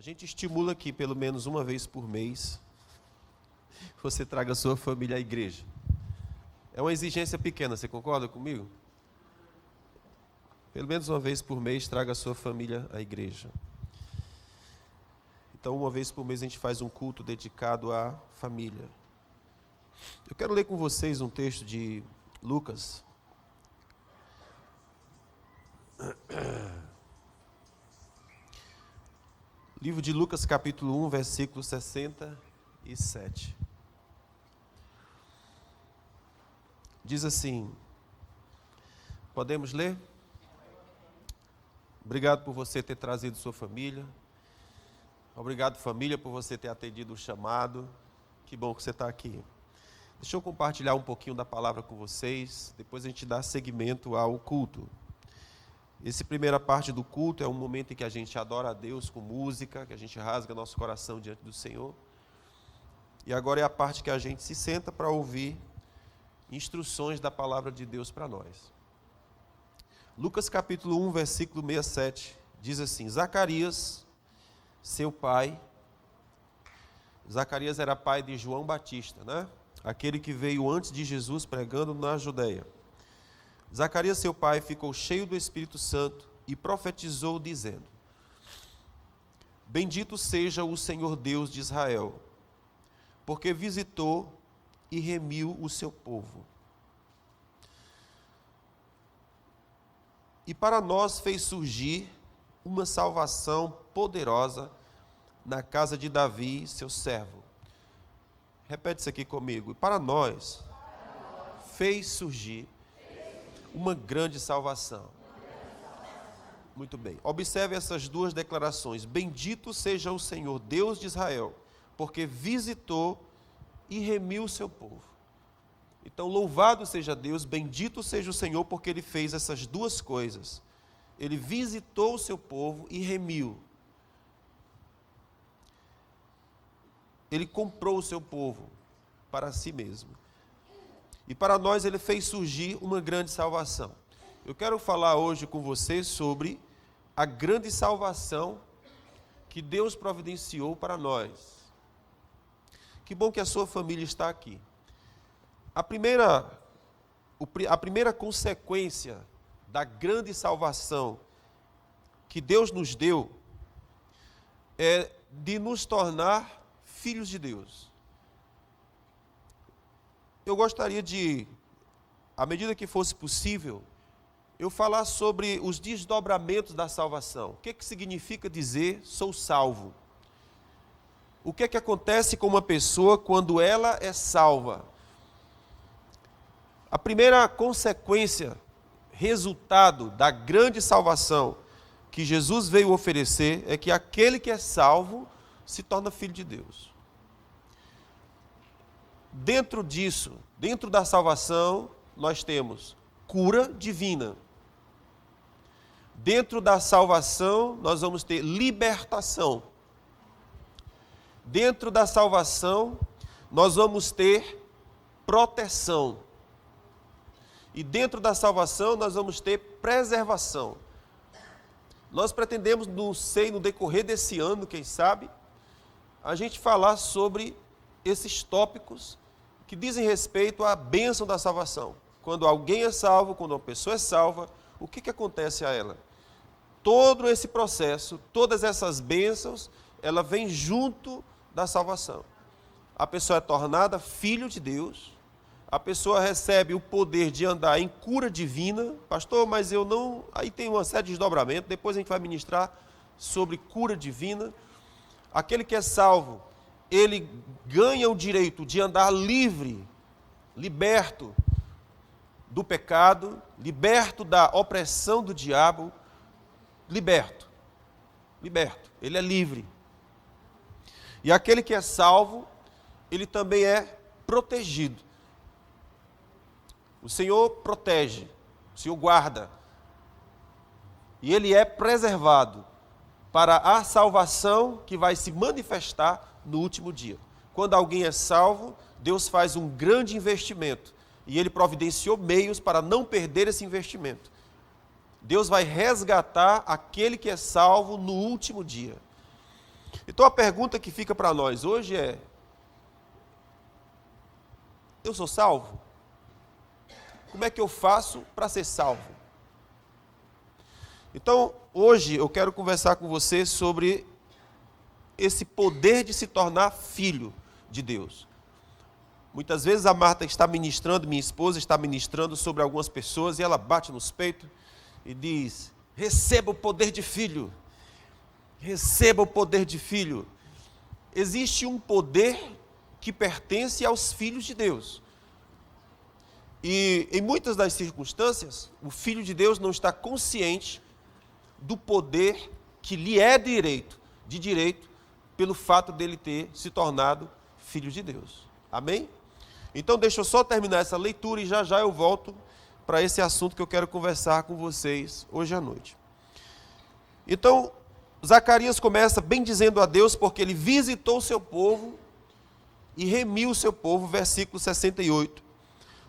gente estimula que pelo menos uma vez por mês você traga a sua família à igreja. É uma exigência pequena, você concorda comigo? Pelo menos uma vez por mês traga a sua família à igreja. Então, uma vez por mês a gente faz um culto dedicado à família. Eu quero ler com vocês um texto de Lucas. Livro de Lucas, capítulo 1, versículo 67. Diz assim, podemos ler? Obrigado por você ter trazido sua família. Obrigado, família, por você ter atendido o chamado. Que bom que você está aqui. Deixa eu compartilhar um pouquinho da palavra com vocês, depois a gente dá seguimento ao culto. Essa primeira parte do culto é um momento em que a gente adora a Deus com música, que a gente rasga nosso coração diante do Senhor. E agora é a parte que a gente se senta para ouvir instruções da palavra de Deus para nós. Lucas capítulo 1, versículo 67, diz assim, Zacarias, seu pai, Zacarias era pai de João Batista, né? Aquele que veio antes de Jesus pregando na Judeia. Zacarias, seu pai, ficou cheio do Espírito Santo e profetizou, dizendo, Bendito seja o Senhor Deus de Israel, porque visitou e remiu o seu povo. E para nós fez surgir uma salvação poderosa na casa de Davi, seu servo. Repete isso aqui comigo. E para nós fez surgir uma grande salvação. Muito bem. Observe essas duas declarações. Bendito seja o Senhor, Deus de Israel, porque visitou e remiu o seu povo. Então, louvado seja Deus, bendito seja o Senhor, porque Ele fez essas duas coisas. Ele visitou o seu povo e remiu. Ele comprou o seu povo para si mesmo. E para nós Ele fez surgir uma grande salvação. Eu quero falar hoje com vocês sobre a grande salvação que Deus providenciou para nós. Que bom que a sua família está aqui. A primeira consequência da grande salvação que Deus nos deu é de nos tornar filhos de Deus. Eu gostaria de, à medida que fosse possível, eu falar sobre os desdobramentos da salvação. O que significa dizer sou salvo? O que acontece com uma pessoa quando ela é salva? A primeira consequência, resultado da grande salvação que Jesus veio oferecer é que aquele que é salvo se torna filho de Deus. Dentro disso, dentro da salvação, nós temos cura divina. Dentro da salvação, nós vamos ter libertação. Dentro da salvação, nós vamos ter proteção. E dentro da salvação, nós vamos ter preservação. Nós pretendemos, no decorrer desse ano, quem sabe, a gente falar sobre esses tópicos que dizem respeito à bênção da salvação. Quando alguém é salvo, quando uma pessoa é salva, o que acontece a ela? Todo esse processo, todas essas bênçãos, ela vem junto da salvação. A pessoa é tornada filho de Deus, a pessoa recebe o poder de andar em cura divina. Pastor, mas eu não... Aí tem uma série de desdobramentos, depois a gente vai ministrar sobre cura divina. Aquele que é salvo, ele ganha o direito de andar livre, liberto do pecado, liberto da opressão do diabo, liberto, ele é livre. E aquele que é salvo, ele também é protegido. O Senhor protege, o Senhor guarda, e ele é preservado para a salvação que vai se manifestar no último dia. Quando alguém é salvo, Deus faz um grande investimento e Ele providenciou meios para não perder esse investimento. Deus vai resgatar aquele que é salvo no último dia. Então a pergunta que fica para nós hoje é: eu sou salvo? Como é que eu faço para ser salvo? Então, hoje eu quero conversar com você sobre esse poder de se tornar filho de Deus. Muitas vezes a Marta está ministrando, minha esposa está ministrando sobre algumas pessoas, e ela bate nos peitos e diz: receba o poder de filho. Receba o poder de filho. Existe um poder que pertence aos filhos de Deus. E em muitas das circunstâncias, o filho de Deus não está consciente do poder que lhe é de direito, pelo fato dele ter se tornado filho de Deus. Amém? Então deixa eu só terminar essa leitura e já já eu volto para esse assunto que eu quero conversar com vocês hoje à noite. Então, Zacarias começa bem dizendo a Deus, porque ele visitou o seu povo e remiu o seu povo, versículo 68.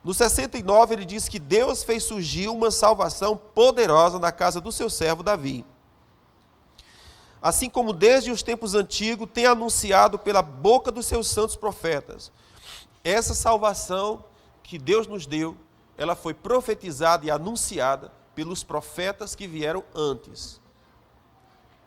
No 69 ele diz que Deus fez surgir uma salvação poderosa na casa do seu servo Davi. Assim como desde os tempos antigos tem anunciado pela boca dos seus santos profetas. Essa salvação que Deus nos deu, ela foi profetizada e anunciada pelos profetas que vieram antes.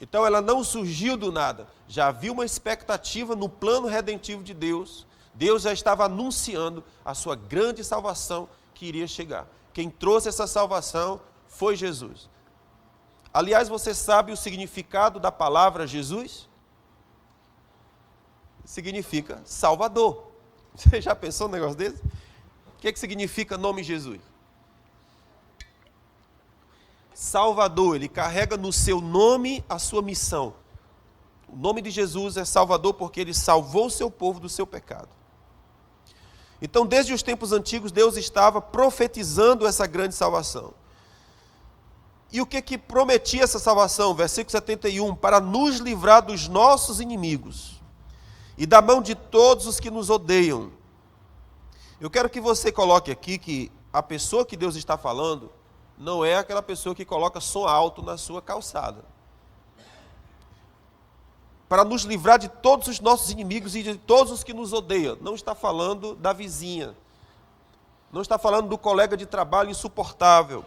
Então ela não surgiu do nada, já havia uma expectativa no plano redentivo de Deus. Deus já estava anunciando a sua grande salvação que iria chegar. Quem trouxe essa salvação foi Jesus. Aliás, você sabe o significado da palavra Jesus? Significa Salvador. Você já pensou num negócio desse? O que significa nome Jesus? Salvador, ele carrega no seu nome a sua missão. O nome de Jesus é Salvador porque ele salvou o seu povo do seu pecado. Então, desde os tempos antigos, Deus estava profetizando essa grande salvação. E o que prometia essa salvação? Versículo 71, para nos livrar dos nossos inimigos e da mão de todos os que nos odeiam. Eu quero que você coloque aqui que a pessoa que Deus está falando não é aquela pessoa que coloca som alto na sua calçada. Para nos livrar de todos os nossos inimigos e de todos os que nos odeiam. Não está falando da vizinha. Não está falando do colega de trabalho insuportável.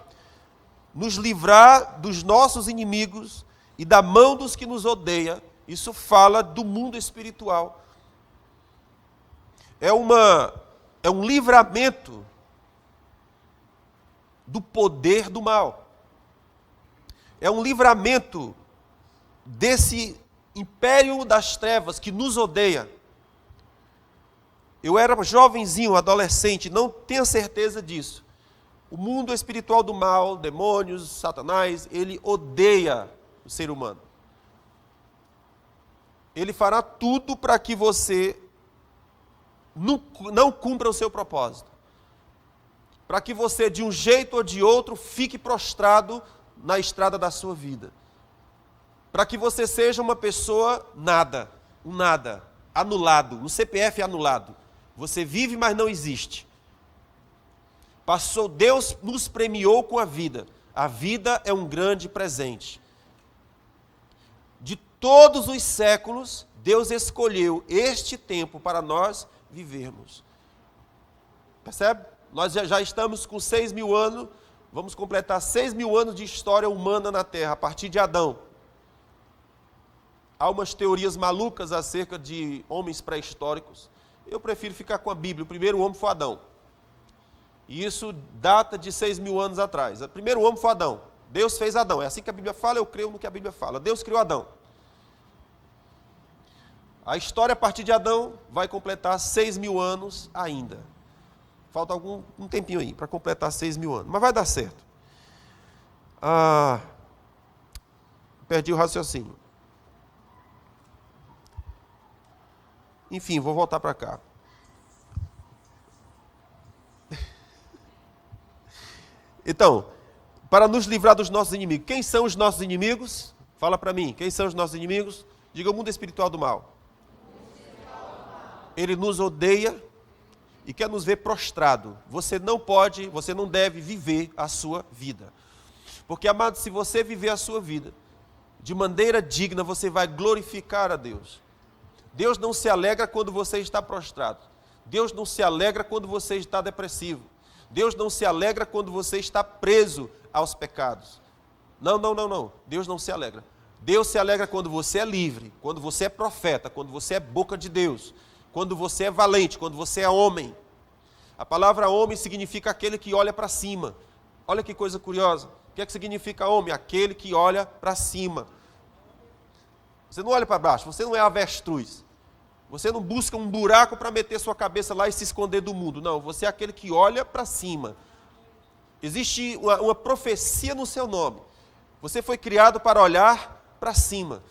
Nos livrar dos nossos inimigos e da mão dos que nos odeiam. Isso fala do mundo espiritual. É um livramento do poder do mal. É um livramento desse império das trevas que nos odeia. Eu era jovenzinho, adolescente, não tenho certeza disso. O mundo espiritual do mal, demônios, Satanás, ele odeia o ser humano. Ele fará tudo para que você não cumpra o seu propósito. Para que você, de um jeito ou de outro, fique prostrado na estrada da sua vida. Para que você seja uma pessoa nada, um nada, anulado, um CPF anulado. Você vive, mas não existe. Deus nos premiou com a vida. A vida é um grande presente. De todos os séculos, Deus escolheu este tempo para nós vivermos. Percebe? Nós já estamos com 6.000 anos, vamos completar 6.000 anos de história humana na Terra, a partir de Adão. Há umas teorias malucas acerca de homens pré-históricos. Eu prefiro ficar com a Bíblia. O primeiro homem foi Adão. E isso data de 6.000 anos atrás. O primeiro homem foi Adão. Deus fez Adão. É assim que a Bíblia fala, eu creio no que a Bíblia fala. Deus criou Adão. A história a partir de Adão vai completar 6.000 anos ainda. Falta um tempinho aí para completar 6.000 anos. Mas vai dar certo. Perdi o raciocínio. Enfim, vou voltar para cá. Então, para nos livrar dos nossos inimigos. Quem são os nossos inimigos? Fala para mim, quem são os nossos inimigos? Diga o mundo espiritual do mal. Ele nos odeia e quer nos ver prostrado. Você não deve viver a sua vida. Porque, amado, se você viver a sua vida, de maneira digna, você vai glorificar a Deus. Deus não se alegra quando você está prostrado. Deus não se alegra quando você está depressivo. Deus não se alegra quando você está preso aos pecados. Não. Deus não se alegra. Deus se alegra quando você é livre, quando você é profeta, quando você é boca de Deus, quando você é valente, quando você é homem. A palavra homem significa aquele que olha para cima. Olha que coisa curiosa. O que é que significa homem? Aquele que olha para cima. Você não olha para baixo, você não é avestruz. Você não busca um buraco para meter sua cabeça lá e se esconder do mundo. Não, você é aquele que olha para cima. Existe uma profecia no seu nome. Você foi criado para olhar para cima.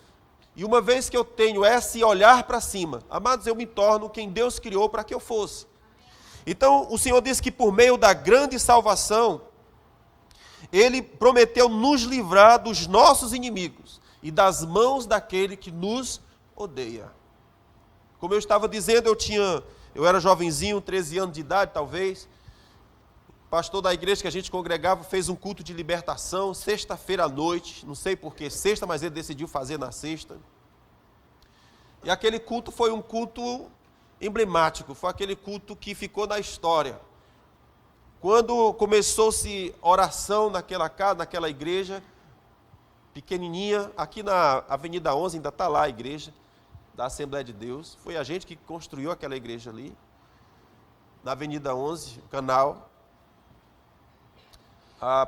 E uma vez que eu tenho esse olhar para cima, amados, eu me torno quem Deus criou para que eu fosse. Então, o Senhor diz que por meio da grande salvação, Ele prometeu nos livrar dos nossos inimigos e das mãos daquele que nos odeia. Como eu estava dizendo, eu era jovenzinho, 13 anos de idade talvez. O pastor da igreja que a gente congregava fez um culto de libertação, sexta-feira à noite, não sei por que sexta, mas ele decidiu fazer na sexta. E aquele culto foi um culto emblemático, foi aquele culto que ficou na história. Quando começou-se oração naquela casa, naquela igreja, pequenininha, aqui na Avenida 11, ainda está lá a igreja da Assembleia de Deus. Foi a gente que construiu aquela igreja ali, na Avenida 11, o canal,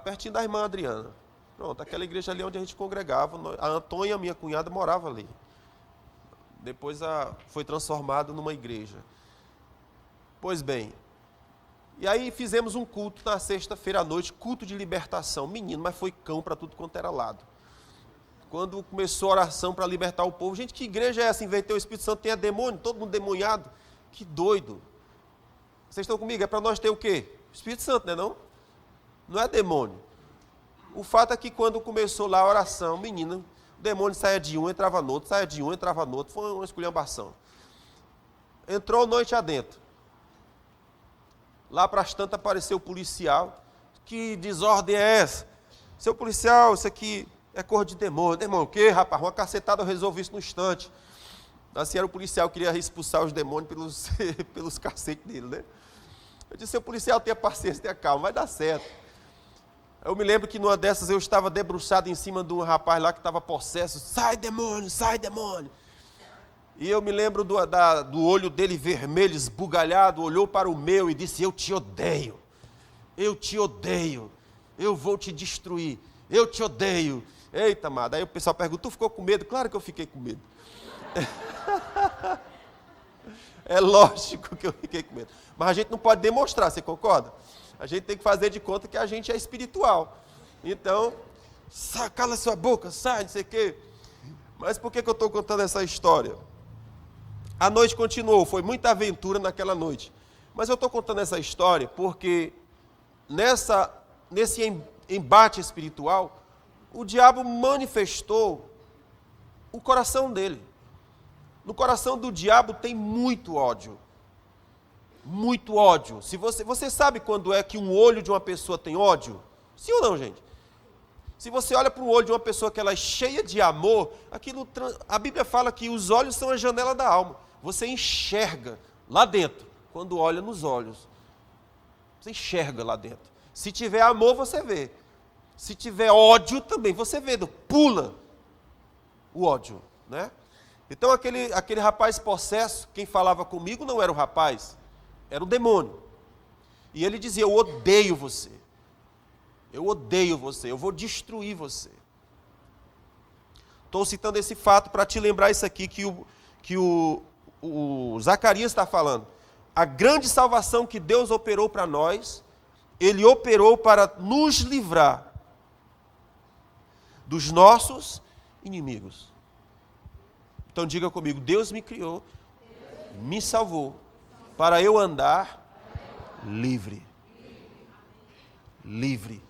pertinho da irmã Adriana. Pronto, aquela igreja ali onde a gente congregava, a Antônia, minha cunhada, morava ali. Depois foi transformado numa igreja. Pois bem, e aí fizemos um culto na sexta-feira à noite, culto de libertação. Menino, mas foi cão para tudo quanto era lado. Quando começou a oração para libertar o povo, gente, que igreja é essa? Inverteu o Espírito Santo, tem demônio, todo mundo demoniado. Que doido. Vocês estão comigo? É para nós ter o quê? Espírito Santo, não é não? Não é demônio. O fato é que quando começou lá a oração, menino, o demônio saia de um, entrava no outro, saia de um, entrava no outro, foi uma esculhambação. Entrou noite adentro. Lá para as tantas apareceu o policial. Que desordem é essa? Seu policial, isso aqui é cor de demônio. Demônio o quê, rapaz? Uma cacetada eu resolvi isso no instante. Assim era o policial que queria expulsar os demônios pelos cacetes dele, né? Eu disse, seu policial, tenha paciência, tenha calma, vai dar certo. Eu me lembro que numa dessas eu estava debruçado em cima de um rapaz lá que estava possesso. Sai demônio, sai demônio. E eu me lembro do olho dele vermelho, esbugalhado, olhou para o meu e disse, eu te odeio, eu vou te destruir, eu te odeio. Eita, amado, aí o pessoal pergunta, tu ficou com medo? Claro que eu fiquei com medo. É lógico que eu fiquei com medo. Mas a gente não pode demonstrar, você concorda? A gente tem que fazer de conta que a gente é espiritual. Então, cala sua boca, sai, não sei o quê. Mas por que eu estou contando essa história? A noite continuou, foi muita aventura naquela noite. Mas eu estou contando essa história porque nesse embate espiritual, o diabo manifestou o coração dele. No coração do diabo tem muito ódio. Muito ódio. Se você sabe quando é que um olho de uma pessoa tem ódio? Sim ou não, gente? Se você olha para o olho de uma pessoa que ela é cheia de amor, a Bíblia fala que os olhos são a janela da alma. Você enxerga lá dentro, quando olha nos olhos. Você enxerga lá dentro. Se tiver amor, você vê. Se tiver ódio também, você vê. Pula o ódio, né? Então aquele rapaz possesso, quem falava comigo não era o rapaz, era o demônio. E ele dizia, eu odeio você, eu vou destruir você. Estou citando esse fato para te lembrar isso aqui que o Zacarias está falando. A grande salvação que Deus operou para nós, Ele operou para nos livrar dos nossos inimigos. Então diga comigo, Deus me criou, me salvou, para eu andar livre. Livre.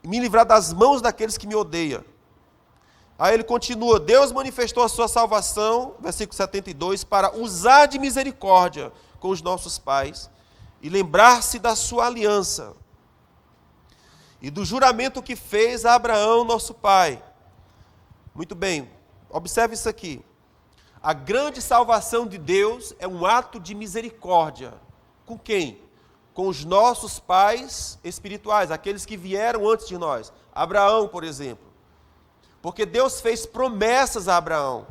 Me livrar das mãos daqueles que me odeiam. Aí ele continua, Deus manifestou a sua salvação, versículo 72, para usar de misericórdia com os nossos pais e lembrar-se da sua aliança. e do juramento que fez a Abraão, nosso pai. Muito bem, observe isso aqui. A grande salvação de Deus é um ato de misericórdia. Com quem? Com os nossos pais espirituais, aqueles que vieram antes de nós. Abraão, por exemplo. Porque Deus fez promessas a Abraão.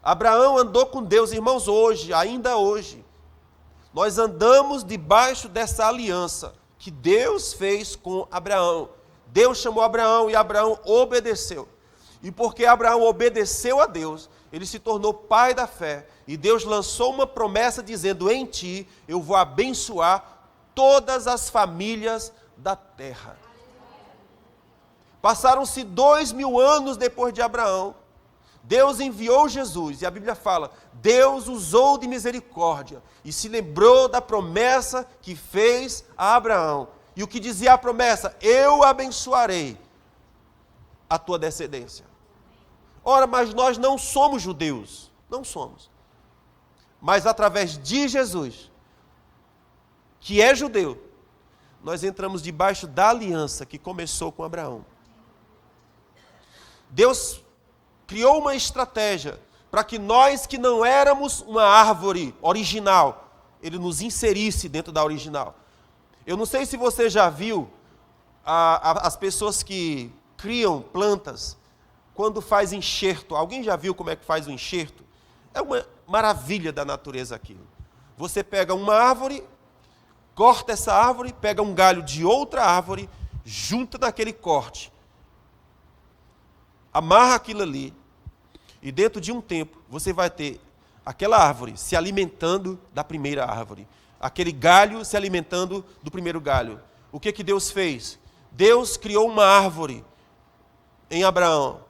Abraão andou com Deus, irmãos, hoje, ainda hoje. Nós andamos debaixo dessa aliança que Deus fez com Abraão. Deus chamou Abraão e Abraão obedeceu. E porque Abraão obedeceu a Deus, ele se tornou pai da fé. E Deus lançou uma promessa dizendo: em ti eu vou abençoar todas as famílias da terra. Passaram-se 2000 anos depois de Abraão. Deus enviou Jesus, e a Bíblia fala, Deus usou de misericórdia e se lembrou da promessa que fez a Abraão. E o que dizia a promessa? Eu abençoarei a tua descendência. Ora, mas nós não somos judeus, não somos. Mas através de Jesus, que é judeu, nós entramos debaixo da aliança que começou com Abraão. Deus criou uma estratégia para que nós que não éramos uma árvore original, ele nos inserisse dentro da original. Eu não sei se você já viu as pessoas que criam plantas quando faz enxerto. Alguém já viu como é que faz o enxerto? É uma maravilha da natureza aquilo. Você pega uma árvore, corta essa árvore, pega um galho de outra árvore, junta naquele corte, amarra aquilo ali, e dentro de um tempo você vai ter aquela árvore se alimentando da primeira árvore, aquele galho se alimentando do primeiro galho. O que Deus fez? Deus criou uma árvore em Abraão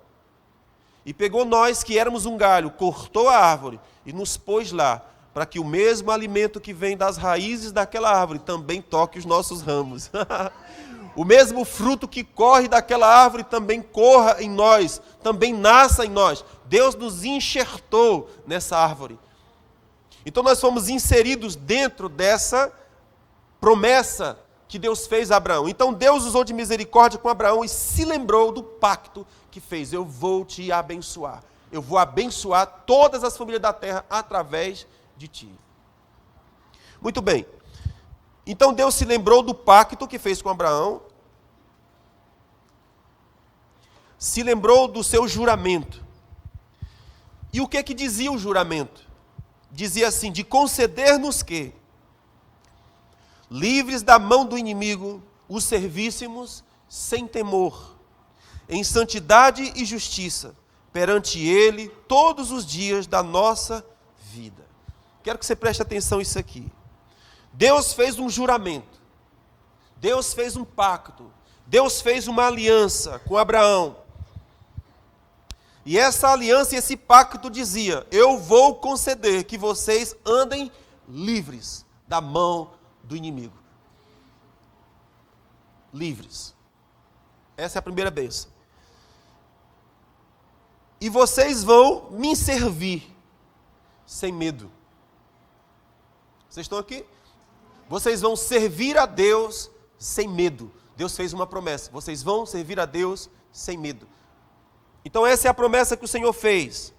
e pegou nós que éramos um galho, cortou a árvore e nos pôs lá, para que o mesmo alimento que vem das raízes daquela árvore também toque os nossos ramos. O mesmo fruto que corre daquela árvore também corra em nós, também nasça em nós. Deus nos enxertou nessa árvore. Então nós fomos inseridos dentro dessa promessa que Deus fez a Abraão. Então Deus usou de misericórdia com Abraão e se lembrou do pacto que fez. Eu vou te abençoar. Eu vou abençoar todas as famílias da terra através de ti. Muito bem. Então Deus se lembrou do pacto que fez com Abraão, se lembrou do seu juramento. E o que dizia o juramento? Dizia assim, de conceder-nos que, livres da mão do inimigo, o servíssemos sem temor, em santidade e justiça, perante ele todos os dias da nossa vida. Quero que você preste atenção nisso aqui. Deus fez um juramento, Deus fez um pacto, Deus fez uma aliança com Abraão. E essa aliança e esse pacto dizia, eu vou conceder que vocês andem livres da mão do inimigo. Livres. Essa é a primeira bênção. E vocês vão me servir sem medo. Vocês estão aqui? Vocês vão servir a Deus sem medo. Deus fez uma promessa. Vocês vão servir a Deus sem medo. Então essa é a promessa que o Senhor fez.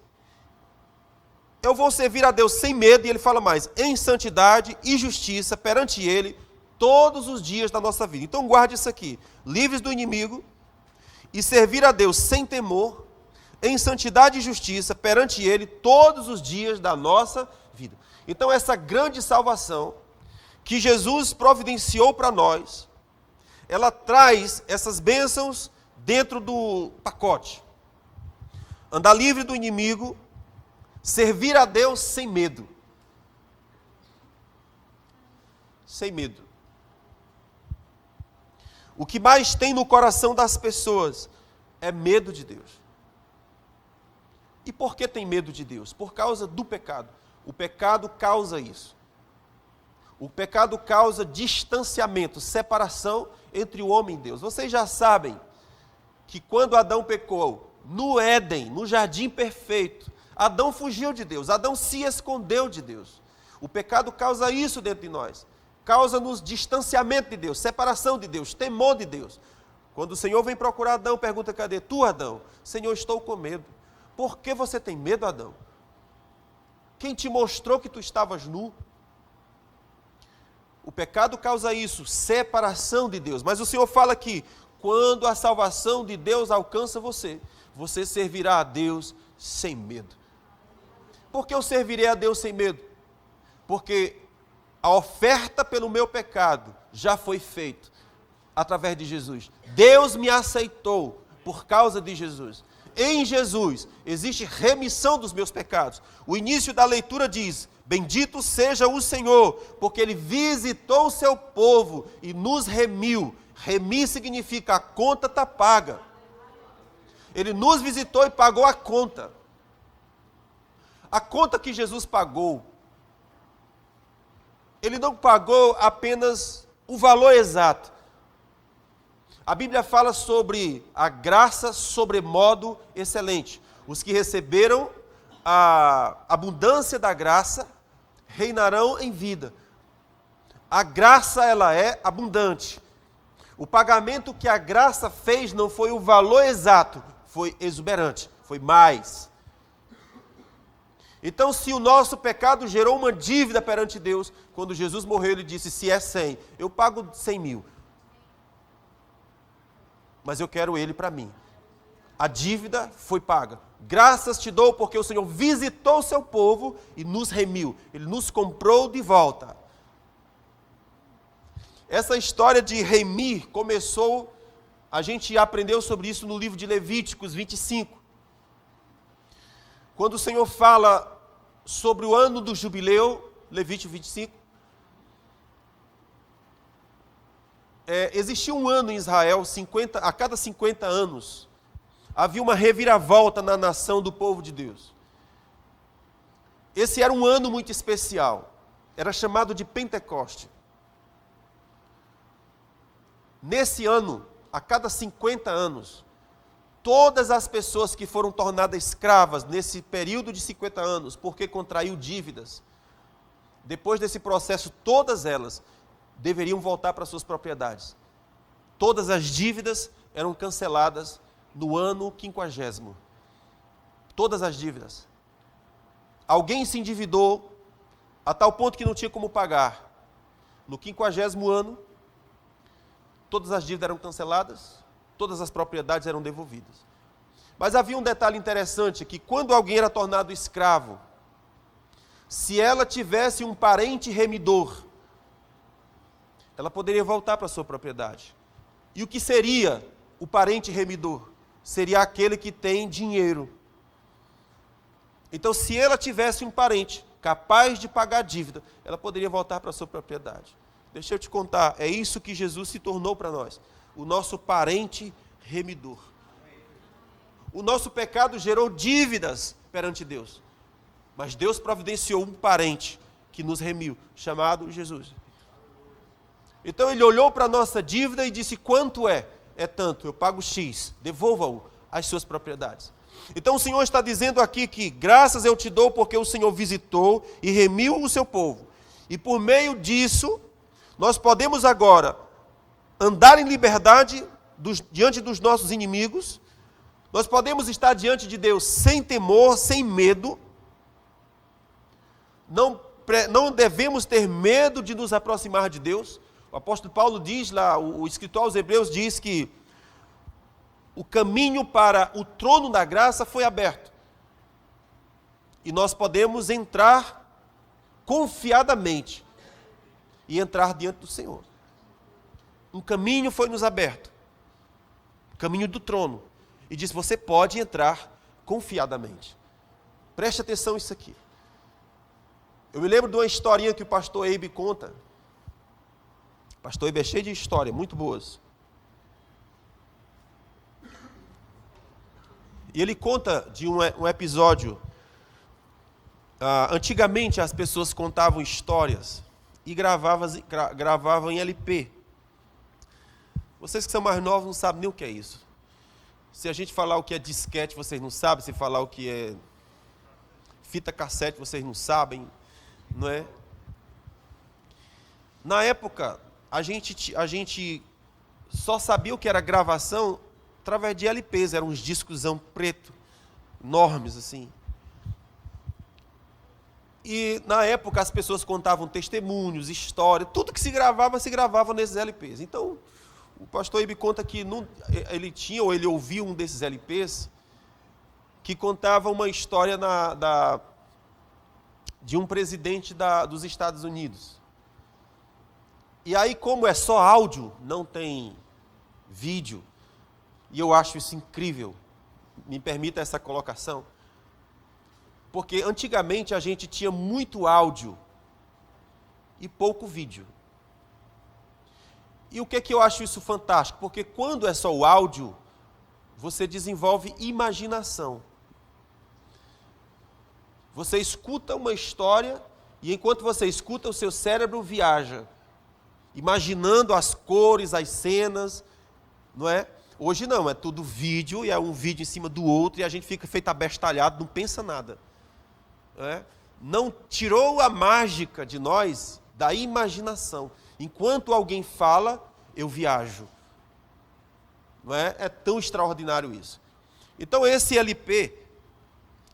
Eu vou servir a Deus sem medo, e Ele fala mais, em santidade e justiça perante Ele todos os dias da nossa vida. Então guarde isso aqui, livres do inimigo e servir a Deus sem temor, em santidade e justiça perante Ele todos os dias da nossa vida. Então essa grande salvação que Jesus providenciou para nós, ela traz essas bênçãos dentro do pacote. Andar livre do inimigo, servir a Deus sem medo. Sem medo. O que mais tem no coração das pessoas é medo de Deus. E por que tem medo de Deus? Por causa do pecado. O pecado causa isso. O pecado causa distanciamento, separação entre o homem e Deus. Vocês já sabem que quando Adão pecou, no Éden, no jardim perfeito, Adão fugiu de Deus, Adão se escondeu de Deus. O pecado causa isso dentro de nós. Causa-nos distanciamento de Deus, separação de Deus, temor de Deus. Quando o Senhor vem procurar Adão, pergunta: cadê tu, Adão? Senhor, estou com medo. Por que você tem medo, Adão? Quem te mostrou que tu estavas nu? O pecado causa isso, separação de Deus. Mas o Senhor fala que quando a salvação de Deus alcança você, você servirá a Deus sem medo. Por que eu servirei a Deus sem medo? Porque a oferta pelo meu pecado já foi feita através de Jesus. Deus me aceitou por causa de Jesus. Em Jesus existe remissão dos meus pecados. O início da leitura diz: bendito seja o Senhor, porque Ele visitou o seu povo e nos remiu. Remir significa a conta está paga. Ele nos visitou e pagou a conta. A conta que Jesus pagou, Ele não pagou apenas o valor exato. A Bíblia fala sobre a graça sobremodo excelente. Os que receberam a abundância da graça reinarão em vida. A graça, ela é abundante. O pagamento que a graça fez não foi o valor exato, foi exuberante, foi mais. Então, se o nosso pecado gerou uma dívida perante Deus, quando Jesus morreu, Ele disse: se é 100, eu pago 100 mil. Mas eu quero Ele para mim. A dívida foi paga. Graças te dou porque o Senhor visitou o seu povo e nos remiu. Ele nos comprou de volta. Essa história de remir começou, a gente aprendeu sobre isso no livro de Levíticos 25. Quando o Senhor fala sobre o ano do jubileu, Levítico 25, existia um ano em Israel, a cada 50 anos, havia uma reviravolta na nação do povo de Deus. Esse era um ano muito especial, era chamado de Pentecoste. Nesse ano, a cada 50 anos, todas as pessoas que foram tornadas escravas nesse período de 50 anos, porque contraiu dívidas, depois desse processo, todas elas deveriam voltar para suas propriedades. Todas as dívidas eram canceladas no ano 50º. Todas as dívidas. Alguém se endividou a tal ponto que não tinha como pagar. No 50º ano, todas as dívidas eram canceladas, todas as propriedades eram devolvidas. Mas havia um detalhe interessante, que quando alguém era tornado escravo, se ela tivesse um parente remidor, ela poderia voltar para a sua propriedade. E o que seria o parente remidor? Seria aquele que tem dinheiro. Então, se ela tivesse um parente capaz de pagar a dívida, ela poderia voltar para a sua propriedade. Deixa eu te contar, é isso que Jesus se tornou para nós, o nosso parente remidor. O nosso pecado gerou dívidas perante Deus, mas Deus providenciou um parente que nos remiu, chamado Jesus. Então Ele olhou para a nossa dívida e disse: quanto é? É tanto, eu pago X, devolva-o às suas propriedades. Então o Senhor está dizendo aqui que graças eu te dou porque o Senhor visitou e remiu o seu povo. E por meio disso, nós podemos agora andar em liberdade diante dos nossos inimigos. Nós podemos estar diante de Deus sem temor, sem medo. Não devemos ter medo de nos aproximar de Deus. O apóstolo Paulo diz lá, o escritor aos Hebreus diz que o caminho para o trono da graça foi aberto. E nós podemos entrar confiadamente e entrar diante do Senhor. Um caminho foi nos aberto, o caminho do trono, e diz: você pode entrar confiadamente. Preste atenção nisso aqui. Eu me lembro de uma historinha que o pastor Eibe conta. O pastor Eibe é cheio de histórias muito boas. E ele conta de um episódio. Antigamente as pessoas contavam histórias e gravavam em LP. Vocês que são mais novos não sabem nem o que é isso. Se a gente falar o que é disquete, vocês não sabem. Se falar o que é fita cassete, vocês não sabem, não é? Na época, a gente só sabia o que era gravação através de LPs, eram uns discosão preto, enormes assim. E na época as pessoas contavam testemunhos, história, tudo que se gravava nesses LPs. Então, o pastor Ibe conta que ele tinha, ou ele ouviu um desses LPs, que contava uma história de um presidente dos Estados Unidos. E aí, como é só áudio, não tem vídeo, e eu acho isso incrível, me permita essa colocação, porque antigamente a gente tinha muito áudio e pouco vídeo. E o que eu acho isso fantástico? Porque quando é só o áudio, você desenvolve imaginação. Você escuta uma história e enquanto você escuta, o seu cérebro viaja, imaginando as cores, as cenas, não é? Hoje não, é tudo vídeo, e é um vídeo em cima do outro, e a gente fica feito abestalhado, não pensa nada. Não tirou a mágica de nós da imaginação. Enquanto alguém fala, eu viajo. Não é? É tão extraordinário isso. Então esse LP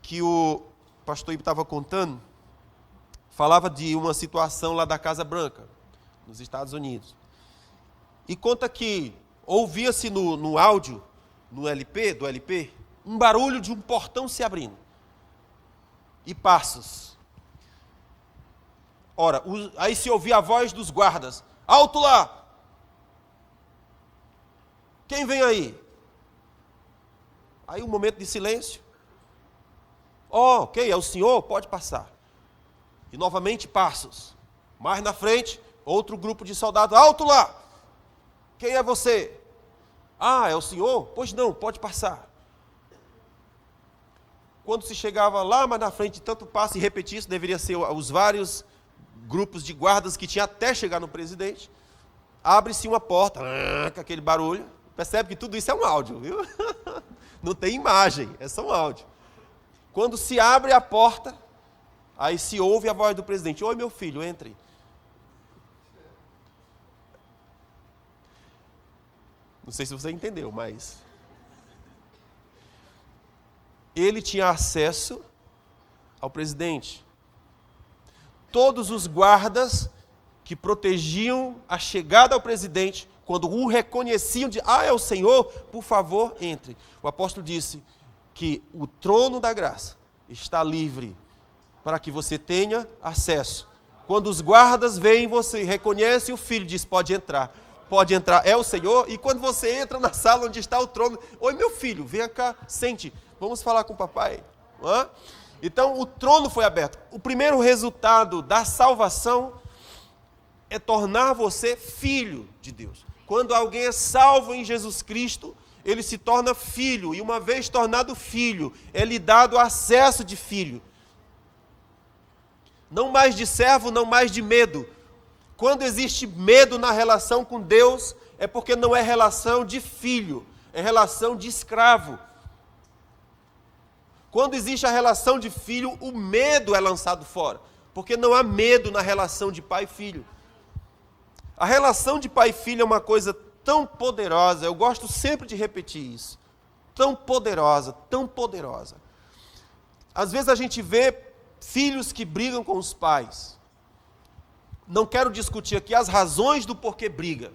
que o pastor Ibe estava contando, falava de uma situação lá da Casa Branca, nos Estados Unidos. E conta que ouvia-se no áudio, do LP, um barulho de um portão se abrindo. E passos. Ora, aí se ouvia a voz dos guardas: alto lá! Quem vem aí? Aí um momento de silêncio. Ok, é o senhor? Pode passar. E novamente passos. Mais na frente, outro grupo de soldados: alto lá! Quem é você? Ah, é o senhor? Pois não, pode passar. Quando se chegava lá, mas na frente de tanto passo e repetir, isso deveria ser os vários grupos de guardas que tinha até chegar no presidente, abre-se uma porta, com aquele barulho. Percebe que tudo isso é um áudio, viu? Não tem imagem, é só um áudio. Quando se abre a porta, aí se ouve a voz do presidente: oi, meu filho, entre. Não sei se você entendeu, mas ele tinha acesso ao presidente. Todos os guardas que protegiam a chegada ao presidente, quando o reconheciam é o Senhor, por favor, entre. O apóstolo disse que o trono da graça está livre para que você tenha acesso. Quando os guardas veem você, reconhecem o filho, diz: pode entrar, é o Senhor. E quando você entra na sala onde está o trono: oi, meu filho, venha cá, sente, vamos falar com o papai. Então o trono foi aberto. O primeiro resultado da salvação é tornar você filho de Deus. Quando alguém é salvo em Jesus Cristo, ele se torna filho, e uma vez tornado filho, é lhe dado acesso de filho. Não mais de servo, não mais de medo. Quando existe medo na relação com Deus, é porque não é relação de filho, é relação de escravo. Quando existe a relação de filho, o medo é lançado fora, porque não há medo na relação de pai e filho. A relação de pai e filho é uma coisa tão poderosa, eu gosto sempre de repetir isso. Tão poderosa, tão poderosa. Às vezes a gente vê filhos que brigam com os pais. Não quero discutir aqui as razões do porquê briga.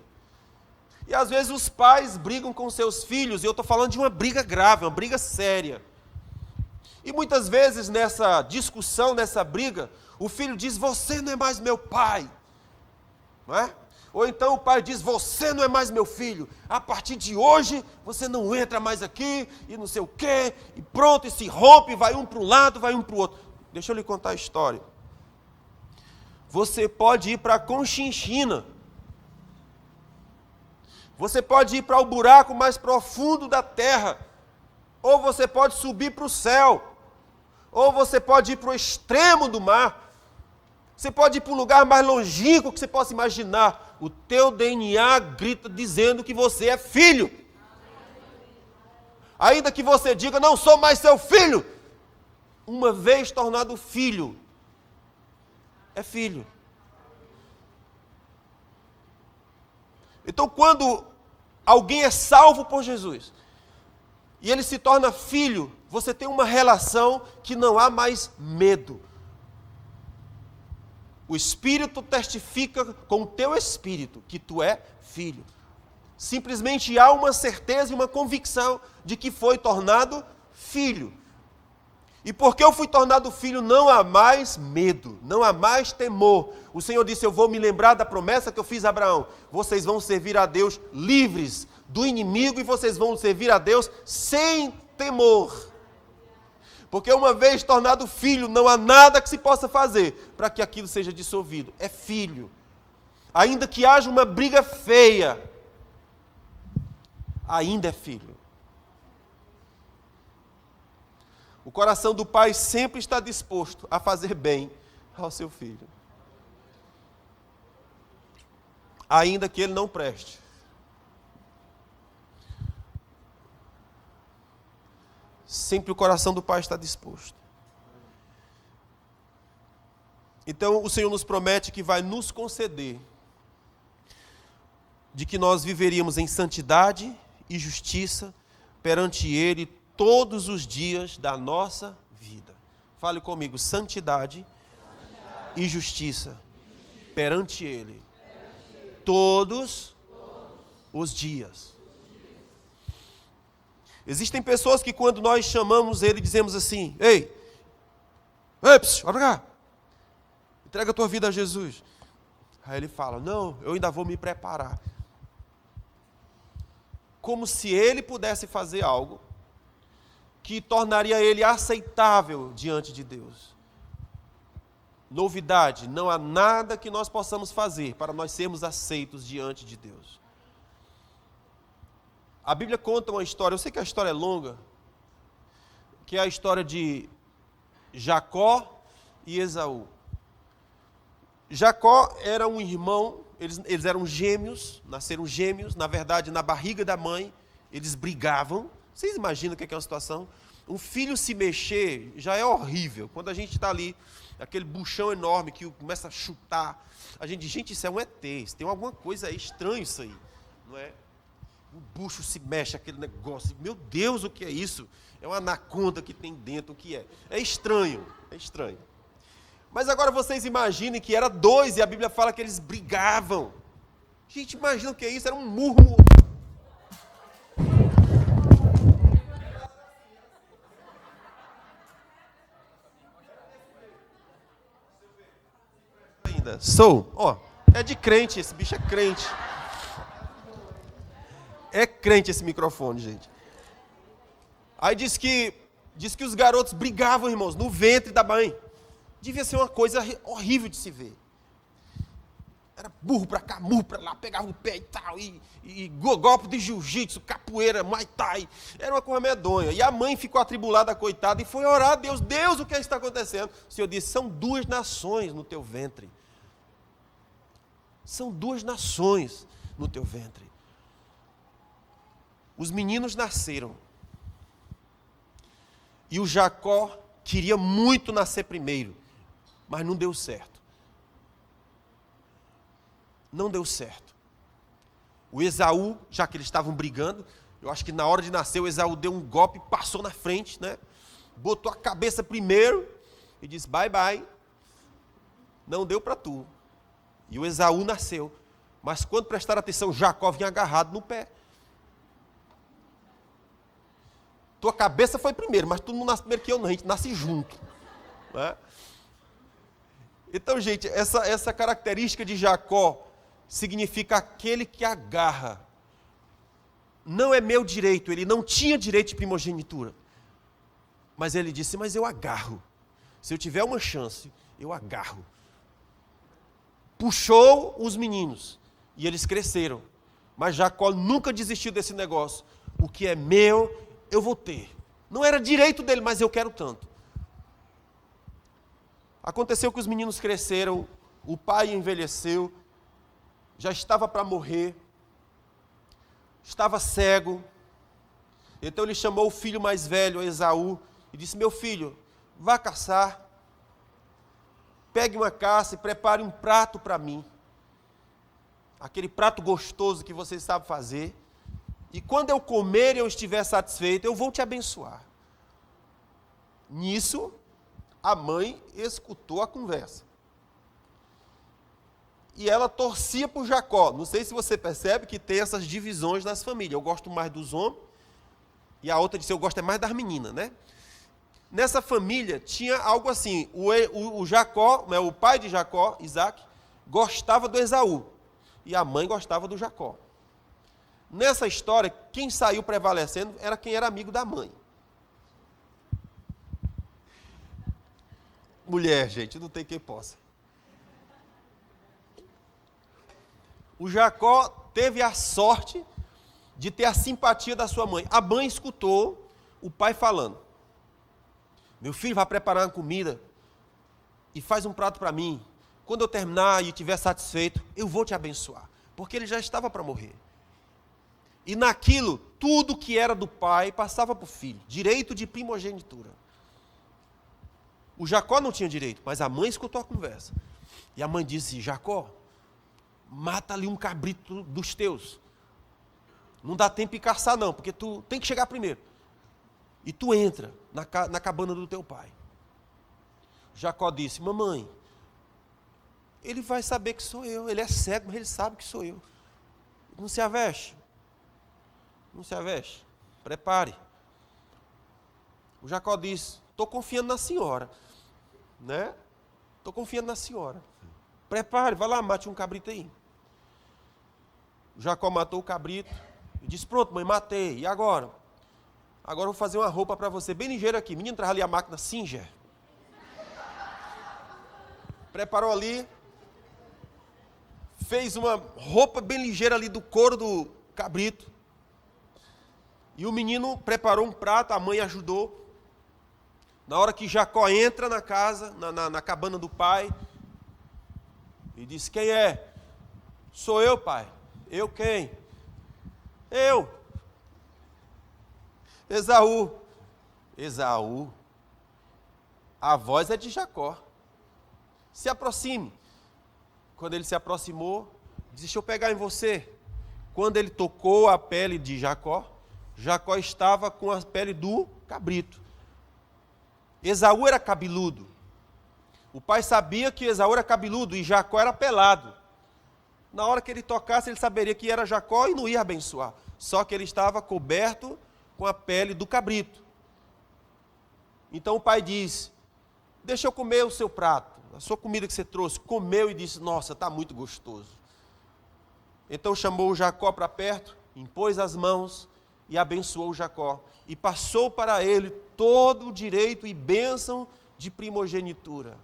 E às vezes os pais brigam com seus filhos, e eu estou falando de uma briga grave, uma briga séria. E muitas vezes nessa discussão, nessa briga, o filho diz: você não é mais meu pai. Não é? Ou então o pai diz: você não é mais meu filho, a partir de hoje você não entra mais aqui, e não sei o quê, e pronto, e se rompe, vai um para um lado, vai um para o outro. Deixa eu lhe contar a história. Você pode ir para a Conchinchina, você pode ir para o buraco mais profundo da terra, ou você pode subir para o céu, ou você pode ir para o extremo do mar. Você pode ir para um lugar mais longínquo que você possa imaginar. O teu DNA grita dizendo que você é filho. Ainda que você diga: não sou mais seu filho, uma vez tornado filho, é filho. Então, quando alguém é salvo por Jesus, e ele se torna filho, você tem uma relação que não há mais medo. O Espírito testifica com o teu espírito que tu é filho. Simplesmente há uma certeza e uma convicção de que foi tornado filho. E porque eu fui tornado filho, não há mais medo, não há mais temor. O Senhor disse, eu vou me lembrar da promessa que eu fiz a Abraão. Vocês vão servir a Deus livres do inimigo e vocês vão servir a Deus sem temor. Porque uma vez tornado filho, não há nada que se possa fazer para que aquilo seja dissolvido. É filho. Ainda que haja uma briga feia, ainda é filho. O coração do pai sempre está disposto a fazer bem ao seu filho. Ainda que ele não preste. Sempre o coração do pai está disposto. Então o Senhor nos promete que vai nos conceder de que nós viveríamos em santidade e justiça perante Ele todos os dias da nossa vida. Fale comigo, santidade e justiça perante Ele todos os dias. Existem pessoas que quando nós chamamos Ele, dizemos assim, ei, olha pra cá, entrega a tua vida a Jesus. Aí Ele fala, não, eu ainda vou me preparar. Como se Ele pudesse fazer algo que tornaria Ele aceitável diante de Deus. Novidade, não há nada que nós possamos fazer para nós sermos aceitos diante de Deus. A Bíblia conta uma história, eu sei que a história é longa, que é a história de Jacó e Esaú. Jacó era um irmão, eles eram gêmeos, nasceram gêmeos, na verdade, na barriga da mãe, eles brigavam. Vocês imaginam o que é uma situação? Um filho se mexer já é horrível. Quando a gente está ali, aquele buchão enorme que começa a chutar, a gente diz, gente, isso é um ET, isso tem alguma coisa aí, estranho isso aí, não é? O bucho se mexe, aquele negócio. Meu Deus, o que é isso? É uma anaconda que tem dentro, o que é? É estranho, é estranho. Mas agora vocês imaginem que era dois e a Bíblia fala que eles brigavam. Gente, imagina o que é isso? Era um murro. Ainda sou, ó, é de crente, esse bicho é crente. É crente esse microfone, gente. Aí diz que os garotos brigavam, irmãos, no ventre da mãe. Devia ser uma coisa horrível de se ver. Era burro pra cá, murro pra lá, pegava no pé e tal, e golpe de jiu-jitsu, capoeira, muay thai. Era uma coisa medonha. E a mãe ficou atribulada, coitada, e foi orar a Deus. Deus, o que está acontecendo? O Senhor disse, são duas nações no teu ventre. São duas nações no teu ventre. Os meninos nasceram. E o Jacó queria muito nascer primeiro, mas não deu certo. Não deu certo. O Esaú, já que eles estavam brigando, eu acho que na hora de nascer o Esaú deu um golpe, passou na frente, né? Botou a cabeça primeiro e disse, bye bye, não deu para tu. E o Esaú nasceu. Mas quando prestaram atenção, Jacó vinha agarrado no pé. Tua cabeça foi primeiro, mas tu não nasce primeiro que eu não, a gente nasce junto. Né? Então, gente, essa característica de Jacó significa aquele que agarra. Não é meu direito, ele não tinha direito de primogenitura. Mas ele disse, mas eu agarro. Se eu tiver uma chance, eu agarro. Puxou os meninos e eles cresceram. Mas Jacó nunca desistiu desse negócio. O que é meu, eu vou ter. Não era direito dele, mas eu quero tanto. Aconteceu que os meninos cresceram, o pai envelheceu, já estava para morrer, estava cego. Então ele chamou o filho mais velho, Esaú, e disse, meu filho, vá caçar, pegue uma caça e prepare um prato para mim. Aquele prato gostoso que você sabe fazer. e quando eu comer e eu estiver satisfeito, eu vou te abençoar. Nisso, a mãe escutou a conversa. E ela torcia por Jacó. Não sei se você percebe que tem essas divisões nas famílias. Eu gosto mais dos homens, e a outra disse, eu gosto mais das meninas, né? Nessa família tinha algo assim, o Jacó, o pai de Jacó, Isaac, gostava do Esaú, e a mãe gostava do Jacó. Nessa história, quem saiu prevalecendo era quem era amigo da mãe. Mulher, gente, não tem quem possa. O Jacó teve a sorte de ter a simpatia da sua mãe. A mãe escutou o pai falando, meu filho vai preparar uma comida e faz um prato para mim. Quando eu terminar e estiver satisfeito, eu vou te abençoar. Porque ele já estava para morrer. E naquilo, tudo que era do pai passava para o filho. Direito de primogenitura. O Jacó não tinha direito, mas a mãe escutou a conversa. E a mãe disse, Jacó, mata ali um cabrito dos teus. Não dá tempo de caçar não, porque tu tem que chegar primeiro. E tu entra na cabana do teu pai. Jacó disse, mamãe, ele vai saber que sou eu. Ele é cego, mas ele sabe que sou eu. Não se aveste. Não se aveste. Prepare. O Jacó disse, estou confiando na senhora. Né? Estou confiando na senhora. Prepare, vai lá, mate um cabrito aí. O Jacó matou o cabrito e disse, pronto, mãe, matei. E agora? Agora eu vou fazer uma roupa para você, bem ligeira aqui. Menino, traz ali a máquina Singer. Preparou ali. Fez uma roupa bem ligeira ali do couro do cabrito. E o menino preparou um prato, a mãe ajudou. Na hora que Jacó entra na casa, na cabana do pai, e diz, quem é? Sou eu, pai. Eu quem? Eu. Esaú. Esaú. A voz é de Jacó. Se aproxime. Quando ele se aproximou, disse, deixa eu pegar em você. Quando ele tocou a pele de Jacó, Jacó estava com a pele do cabrito. Esaú era cabeludo. O pai sabia que Esaú era cabeludo e Jacó era pelado. Na hora que ele tocasse, ele saberia que era Jacó e não ia abençoar. Só que ele estava coberto com a pele do cabrito. Então o pai disse, deixa eu comer o seu prato, a sua comida que você trouxe. Comeu e disse, nossa, está muito gostoso. Então chamou Jacó para perto, impôs as mãos e abençoou Jacó. E passou para ele todo o direito e bênção de primogenitura.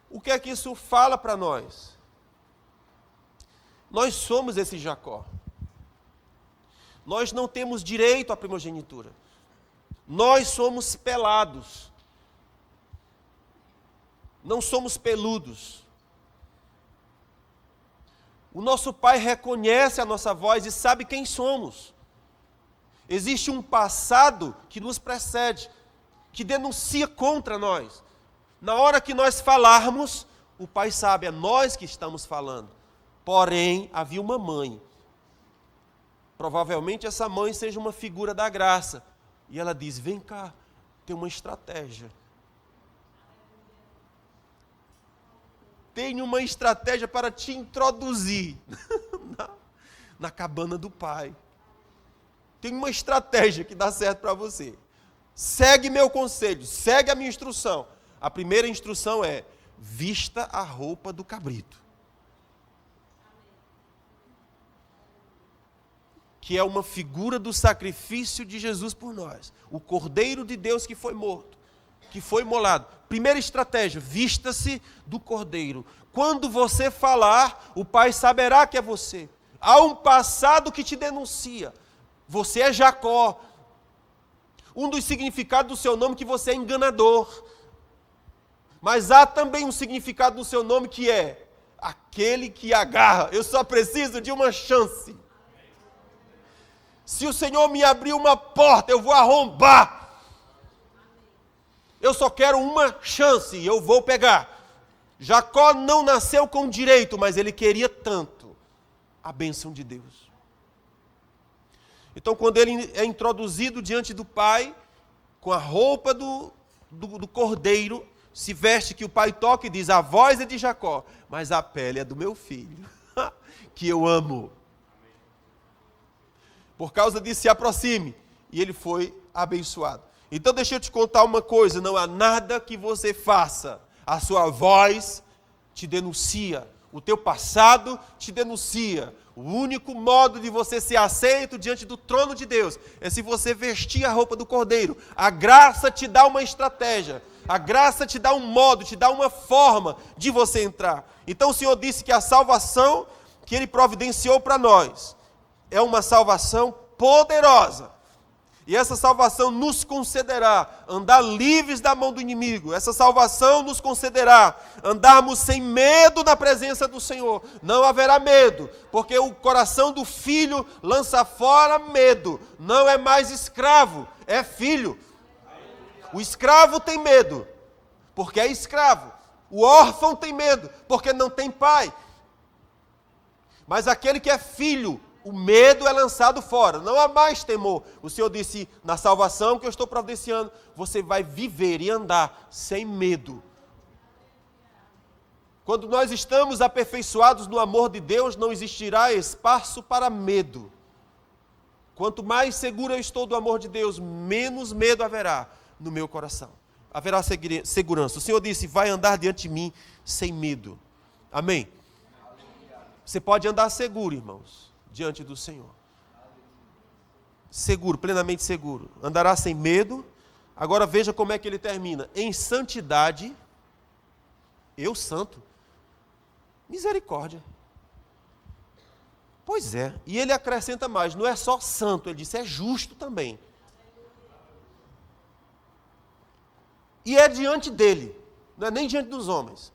O que é que isso fala para nós? Nós somos esse Jacó. Nós não temos direito à primogenitura. Nós somos pelados. Não somos peludos. O nosso pai reconhece a nossa voz e sabe quem somos. Existe um passado que nos precede, que denuncia contra nós. Na hora que nós falarmos, o pai sabe, é nós que estamos falando. Porém, havia uma mãe. Provavelmente essa mãe seja uma figura da graça. E ela diz, vem cá, tem uma estratégia. Tem uma estratégia para te introduzir na cabana do pai. Tem uma estratégia que dá certo para você. Segue meu conselho, segue a minha instrução. A primeira instrução é, vista a roupa do cabrito. Que é uma figura do sacrifício de Jesus por nós. O Cordeiro de Deus que foi morto, que foi imolado. Primeira estratégia, vista-se do Cordeiro. Quando você falar, o Pai saberá que é você. Há um passado que te denuncia. Você é Jacó. Um dos significados do seu nome é que você é enganador. Mas há também um significado do seu nome que é aquele que agarra. Eu só preciso de uma chance. Se o Senhor me abrir uma porta, eu vou arrombar. Eu só quero uma chance e eu vou pegar. Jacó não nasceu com direito, mas ele queria tanto a bênção de Deus. Então, quando ele é introduzido diante do pai, com a roupa do cordeiro, se veste, que o pai toca e diz: a voz é de Jacó, mas a pele é do meu filho, que eu amo. Por causa disso, se aproxime. E ele foi abençoado. Então, deixa eu te contar uma coisa: não há nada que você faça, a sua voz te denuncia, o teu passado te denuncia. O único modo de você ser aceito diante do trono de Deus é se você vestir a roupa do Cordeiro. A graça te dá uma estratégia, a graça te dá um modo, te dá uma forma de você entrar. Então o Senhor disse que a salvação que Ele providenciou para nós é uma salvação poderosa. E essa salvação nos concederá andar livres da mão do inimigo. Essa salvação nos concederá andarmos sem medo na presença do Senhor. Não haverá medo, porque o coração do filho lança fora medo. Não é mais escravo, é filho. O escravo tem medo, porque é escravo. O órfão tem medo, porque não tem pai. Mas aquele que é filho, o medo é lançado fora, não há mais temor. O Senhor disse: na salvação que eu estou providenciando, você vai viver e andar sem medo. Quando nós estamos aperfeiçoados no amor de Deus, não existirá espaço para medo. Quanto mais seguro eu estou do amor de Deus, menos medo haverá no meu coração. Haverá segurança. O Senhor disse: vai andar diante de mim sem medo. Amém? Você pode andar seguro, irmãos, diante do Senhor. Seguro, plenamente seguro. Andará sem medo. Agora veja como é que ele termina. Em santidade, eu santo. Misericórdia. Pois é. E ele acrescenta mais. Não é só santo, ele disse, é justo também. E é diante dele. Não é nem diante dos homens.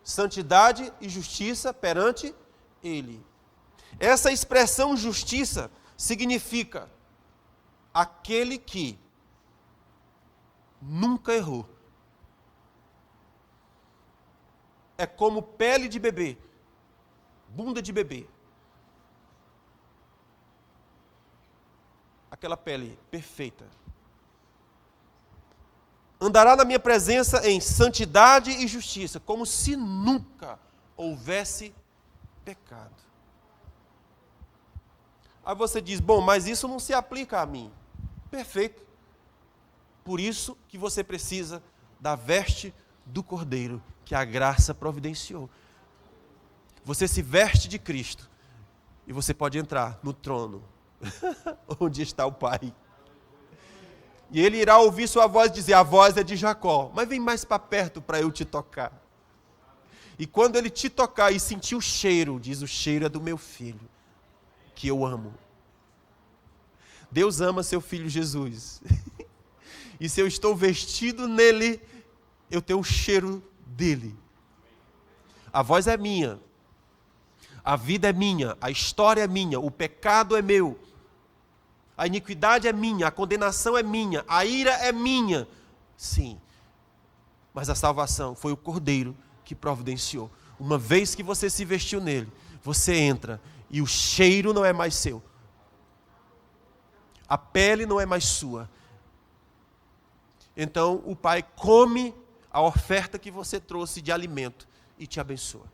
Santidade e justiça perante ele. Essa expressão justiça significa aquele que nunca errou. É como pele de bebê, bunda de bebê. Aquela pele perfeita. Andará na minha presença em santidade e justiça, como se nunca houvesse pecado. Aí você diz, bom, mas isso não se aplica a mim. Perfeito. Por isso que você precisa da veste do Cordeiro, que a graça providenciou. Você se veste de Cristo e você pode entrar no trono, onde está o Pai. E ele irá ouvir sua voz dizer, a voz é de Jacó, mas vem mais para perto para eu te tocar. E quando ele te tocar e sentir o cheiro, diz, o cheiro é do meu filho, que eu amo. Deus ama seu filho Jesus. E se eu estou vestido nele, eu tenho o cheiro dele. A voz é minha. A vida é minha. A história é minha. O pecado é meu. A iniquidade é minha. A condenação é minha. A ira é minha. Sim. Mas a salvação foi o Cordeiro que providenciou. Uma vez que você se vestiu nele, você entra e o cheiro não é mais seu. A pele não é mais sua. Então o Pai come a oferta que você trouxe de alimento e te abençoa.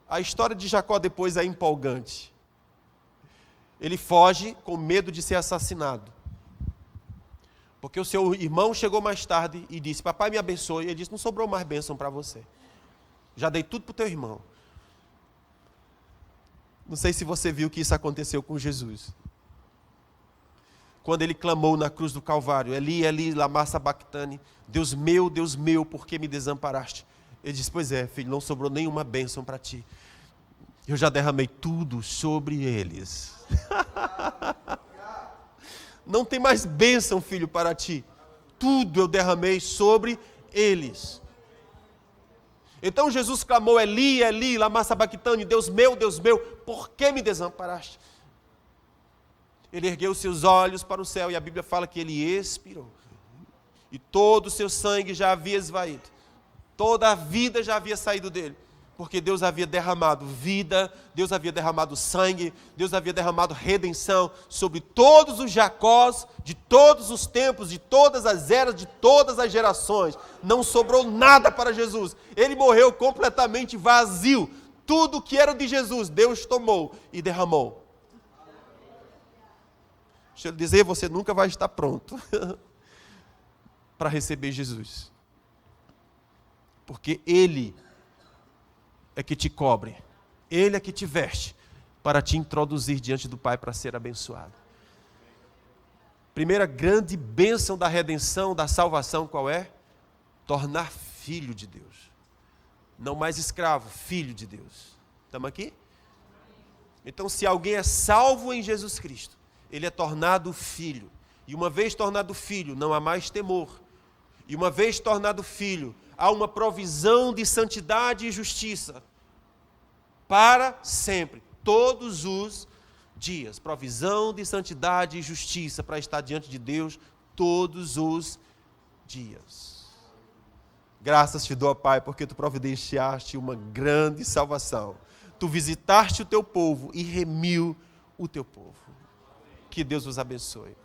A história de Jacó depois é empolgante. Ele foge com medo de ser assassinado. Porque o seu irmão chegou mais tarde e disse, papai me abençoe. Ele disse, não sobrou mais bênção para você. Já dei tudo para o teu irmão. Não sei se você viu que isso aconteceu com Jesus. Quando ele clamou na cruz do Calvário, Eli, Eli, lama sabachthani, Deus meu, por que me desamparaste? Ele disse, pois é, filho, não sobrou nenhuma bênção para ti. Eu já derramei tudo sobre eles. Não tem mais bênção, filho, para ti. Tudo eu derramei sobre eles. Então Jesus clamou, Eli, Eli, lama sabachthani, Deus meu, por que me desamparaste? Ele ergueu seus olhos para o céu e a Bíblia fala que ele expirou. E todo o seu sangue já havia esvaído. Toda a vida já havia saído dele. porque Deus havia derramado vida, Deus havia derramado sangue, Deus havia derramado redenção sobre todos os Jacós, de todos os tempos, de todas as eras, de todas as gerações. Não sobrou nada para Jesus. Ele morreu completamente vazio. Tudo que era de Jesus, Deus tomou e derramou. Deixa eu dizer, você nunca vai estar pronto para receber Jesus. Porque Ele é que te cobre, Ele é que te veste, para te introduzir diante do Pai para ser abençoado. Primeira grande bênção da redenção, da salvação, qual é? Tornar filho de Deus. Não mais escravo, filho de Deus. Estamos aqui? Então, se alguém é salvo em Jesus Cristo, ele é tornado filho. E uma vez tornado filho, não há mais temor. E uma vez tornado filho, há uma provisão de santidade e justiça para sempre, todos os dias. Provisão de santidade e justiça para estar diante de Deus todos os dias. Graças te dou, Pai, porque tu providenciaste uma grande salvação. Tu visitaste o teu povo e remiu o teu povo. Que Deus os abençoe.